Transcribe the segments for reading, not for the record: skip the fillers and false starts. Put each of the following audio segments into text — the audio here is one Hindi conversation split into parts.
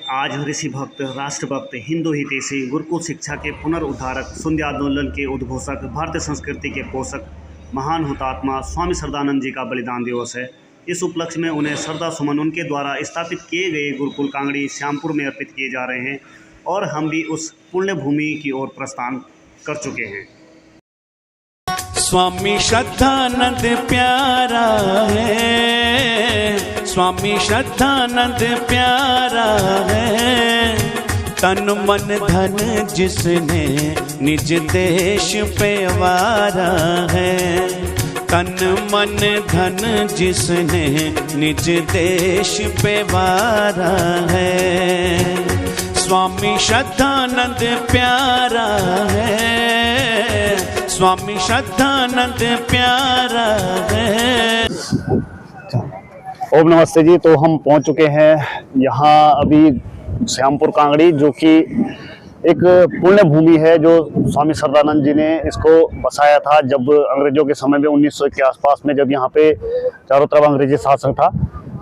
आज ऋषि भक्त, राष्ट्रभक्त, हिंदू हितैषी, गुरुकुल शिक्षा के पुनरुद्धारक, शून्य आंदोलन के उद्घोषक, भारतीय संस्कृति के पोषक, महान हुतात्मा स्वामी श्रद्धानंद जी का बलिदान दिवस है। इस उपलक्ष्य में उन्हें श्रद्धा सुमन उनके द्वारा स्थापित किए गए गुरुकुल कांगड़ी श्यामपुर में अर्पित किए जा रहे हैं और हम भी उस पुण्य भूमि की ओर प्रस्थान कर चुके हैं। स्वामी श्रद्धानंद प्यारा है, स्वामी श्रद्धानंद प्यारा है। तन मन धन जिसने निज देश पे वारा है, तन मन धन जिसने निज देश पे वारा है। स्वामी श्रद्धानंद प्यारा है, स्वामी श्रद्धानंद प्यारा है। ओम नमस्ते जी। तो हम पहुंच चुके हैं यहाँ अभी श्यामपुर कांगड़ी, जो कि एक पुण्य भूमि है जो स्वामी श्रद्धानंद जी ने इसको बसाया था जब अंग्रेजों के समय में 1900 के आसपास में, जब यहाँ पे चारों तरफ अंग्रेजी शासन था।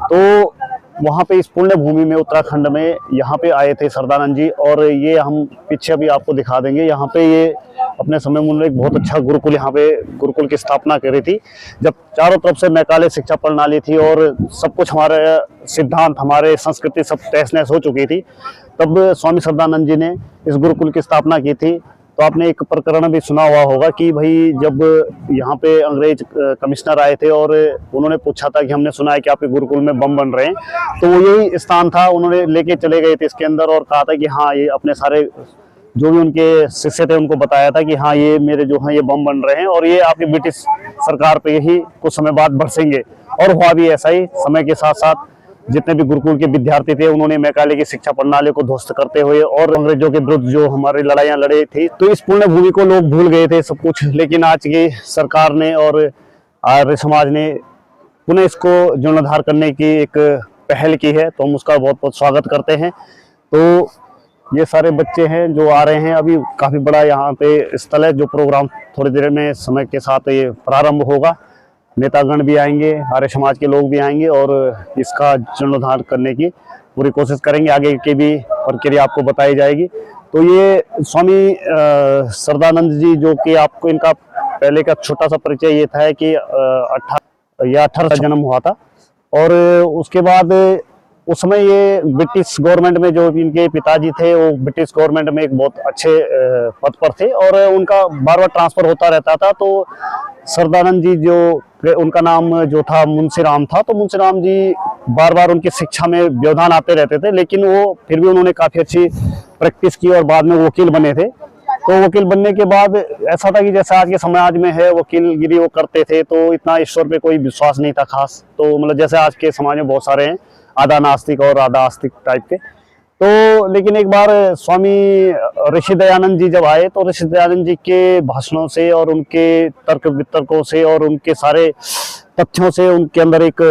तो वहाँ पे इस पुण्य भूमि में उत्तराखंड में यहाँ पे आए थे श्रद्धानंद जी, और ये हम पीछे अभी आपको दिखा देंगे। यहाँ पे ये अपने समय में उन्होंने एक बहुत अच्छा गुरुकुल, यहाँ पे गुरुकुल की स्थापना करी थी जब चारों तरफ से मैकाले शिक्षा प्रणाली थी और सब कुछ हमारे सिद्धांत, हमारे संस्कृति सब तहस नहस हो चुकी थी। तब स्वामी श्रद्धानंद जी ने इस गुरुकुल की स्थापना की थी। तो आपने एक प्रकरण भी सुना हुआ होगा कि भाई जब यहाँ पे अंग्रेज कमिश्नर आए थे और उन्होंने पूछा था कि हमने सुना है कि आपके गुरुकुल में बम बन रहे हैं, तो वो यही स्थान था। उन्होंने लेके चले गए थे इसके अंदर और कहा था कि हाँ, ये अपने सारे जो भी उनके शिष्य थे उनको बताया था कि हाँ, ये मेरे जो हैं ये बम बन रहे हैं और ये आपकी ब्रिटिश सरकार पे ही कुछ समय बाद बरसेंगे। और हुआ भी ऐसा ही। समय के साथ साथ जितने भी गुरुकुल के विद्यार्थी थे उन्होंने मैकाले की शिक्षा प्रणाली को ध्वस्त करते हुए और अंग्रेजों के विरुद्ध जो हमारी लड़ाइयाँ लड़ी थी, तो इस पुण्य भूमि को लोग भूल गए थे सब कुछ। लेकिन आज की सरकार ने और आर्य समाज ने पुनः इसको जीर्णोद्धार करने की एक पहल की है, तो हम उसका बहुत बहुत स्वागत करते हैं। तो ये सारे बच्चे हैं जो आ रहे हैं। अभी काफ़ी बड़ा यहाँ पे स्थल है, जो प्रोग्राम थोड़ी देर में समय के साथ ये प्रारंभ होगा। नेतागण भी आएंगे, आर्य समाज के लोग भी आएंगे और इसका जीर्णोद्धार करने की पूरी कोशिश करेंगे। आगे की भी प्रक्रिया आपको बताई जाएगी। तो ये स्वामी श्रद्धानंद जी, जो कि आपको इनका पहले का छोटा सा परिचय ये था कि 18 जन्म हुआ था और उसके बाद उस समय ये ब्रिटिश गवर्नमेंट में जो इनके पिताजी थे वो ब्रिटिश गवर्नमेंट में एक बहुत अच्छे पद पर थे और उनका बार बार ट्रांसफर होता रहता था। तो श्रद्धानंद जी, जो उनका नाम जो था मुंशी राम था, तो मुंशी राम जी बार बार उनकी शिक्षा में व्यवधान आते रहते थे, लेकिन वो फिर भी उन्होंने काफ़ी अच्छी प्रैक्टिस की और बाद में वकील बने थे। तो वकील बनने के बाद ऐसा था कि जैसे आज के समाज में है वकीलगिरी वो करते थे, तो इतना ईश्वर पे कोई विश्वास नहीं था खास। तो मतलब जैसे आज के समाज में बहुत सारे हैं, आधा नास्तिक और आधा आस्तिक टाइप के। तो लेकिन एक बार स्वामी ऋषि दयानंद जी जब आए, तो ऋषि दयानंद जी के भाषणों से और उनके तर्क वितर्कों से और उनके सारे तथ्यों से उनके अंदर एक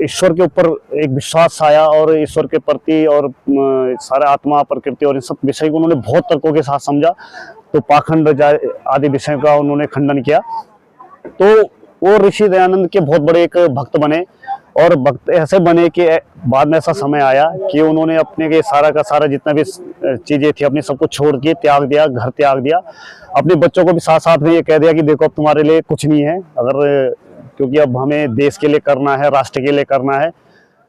ईश्वर के ऊपर एक विश्वास आया और ईश्वर के प्रति और सारे आत्मा, प्रकृति और इन सब विषय को उन्होंने बहुत तर्कों के साथ समझा। तो पाखंड आदि विषयों का उन्होंने खंडन किया। तो वो ऋषि दयानंद के बहुत बड़े एक भक्त बने और भक्त ऐसे बने कि बाद में ऐसा समय आया कि उन्होंने अपने के सारा का सारा जितना भी चीजें थी अपनी सबको छोड़ के त्याग दिया, घर त्याग दिया। अपने बच्चों को भी साथ साथ में ये कह दिया कि देखो अब तुम्हारे लिए कुछ नहीं है, अगर क्योंकि अब हमें देश के लिए करना है, राष्ट्र के लिए करना है।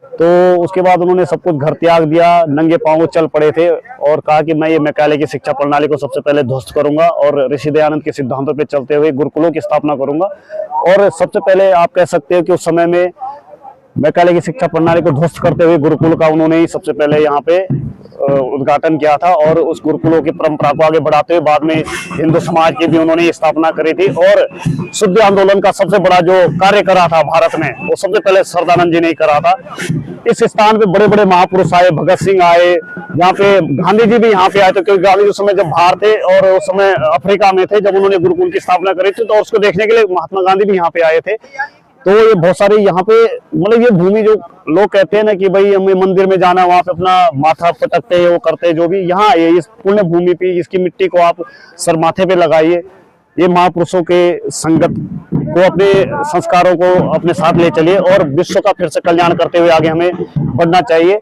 तो उसके बाद उन्होंने सब कुछ घर त्याग दिया, नंगे पांव चल पड़े थे और कहा कि मैं ये मैकाले की शिक्षा प्रणाली को सबसे पहले ध्वस्त करूंगा और ऋषि दयानंद के सिद्धांतों पे चलते हुए गुरुकुलों की स्थापना करूंगा। और सबसे पहले आप कह सकते हो कि उस समय में मैकाले की शिक्षा प्रणाली को ध्वस्त करते हुए गुरुकुल का उन्होंने ही सबसे पहले यहाँ पे उद्घाटन किया था और उस गुरुकुलों की परंपरा को आगे बढ़ाते हुए बाद में हिंदू समाज की भी उन्होंने स्थापना करी थी। और शुद्ध आंदोलन का सबसे बड़ा जो कार्य करा था भारत में, वो सबसे पहले श्रद्धानंद जी ने ही करा था। इस स्थान पे बड़े बड़े महापुरुष आए, भगत सिंह आए, यहाँ पे गांधी जी भी यहाँ पे आए थे, क्योंकि गांधी जी उस समय जब बाहर थे और उस समय अफ्रीका में थे जब उन्होंने गुरुकुल की स्थापना करी थी, तो उसको देखने के लिए महात्मा गांधी भी यहाँ पे आए थे। तो ये बहुत सारे यहाँ पे मतलब ये भूमि जो लोग कहते हैं ना कि भाई हमें मंदिर में जाना, वहां पे अपना माथा पटकते हैं, वो करते हैं जो भी, यहाँ आइए इस पुण्य भूमि पे, इसकी मिट्टी को आप सर माथे पे लगाइए। ये महापुरुषों के संगत को, अपने संस्कारों को अपने साथ ले चलिए और विश्व का फिर से कल्याण करते हुए आगे हमें बढ़ना चाहिए।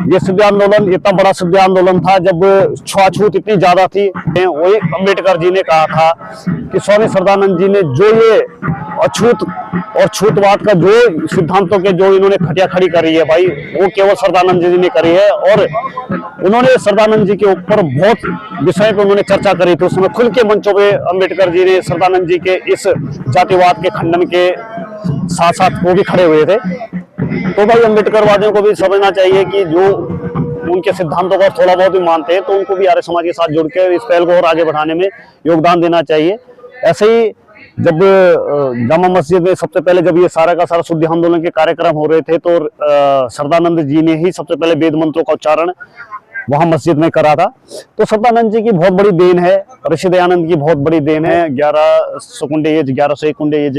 ये सिद्ध आंदोलन इतना बड़ा सिद्ध आंदोलन था जब छुआछूत इतनी ज्यादा थी। वही अम्बेडकर जी ने कहा था कि स्वामी श्रद्धानंद जी ने जो ये अछूत और छूतवाद का जो सिद्धांतों के जो इन्होंने खटिया खड़ी करी है भाई, वो केवल श्रद्धानंद जी ने करी है। और उन्होंने श्रद्धानंद जी के ऊपर बहुत विषय पे उन्होंने चर्चा करी थी। उसमें खुल के मंचों पे अम्बेडकर जी ने श्रद्धानंद जी के इस जातिवाद के खंडन के साथ साथ वो भी खड़े हुए थे। तो भाई अम्बेडकर वादियों को भी समझना चाहिए कि जो उनके सिद्धांतों को थोड़ा बहुत भी मानते हैं तो उनको भी आर्य समाज के साथ जुड़ के इस पहल को और आगे बढ़ाने में योगदान देना चाहिए। ऐसे ही जब जामा मस्जिद में सबसे पहले जब ये सारा का सारा शुद्धि आंदोलन के कार्यक्रम हो रहे थे तो श्रद्धानंद जी ने ही सबसे पहले वेद मंत्रों का उच्चारण वहां मस्जिद में करा था। तो श्रद्धानंद जी की बहुत बड़ी देन है, ऋषि दयानंद की बहुत बड़ी देन है। 1101 कुंडे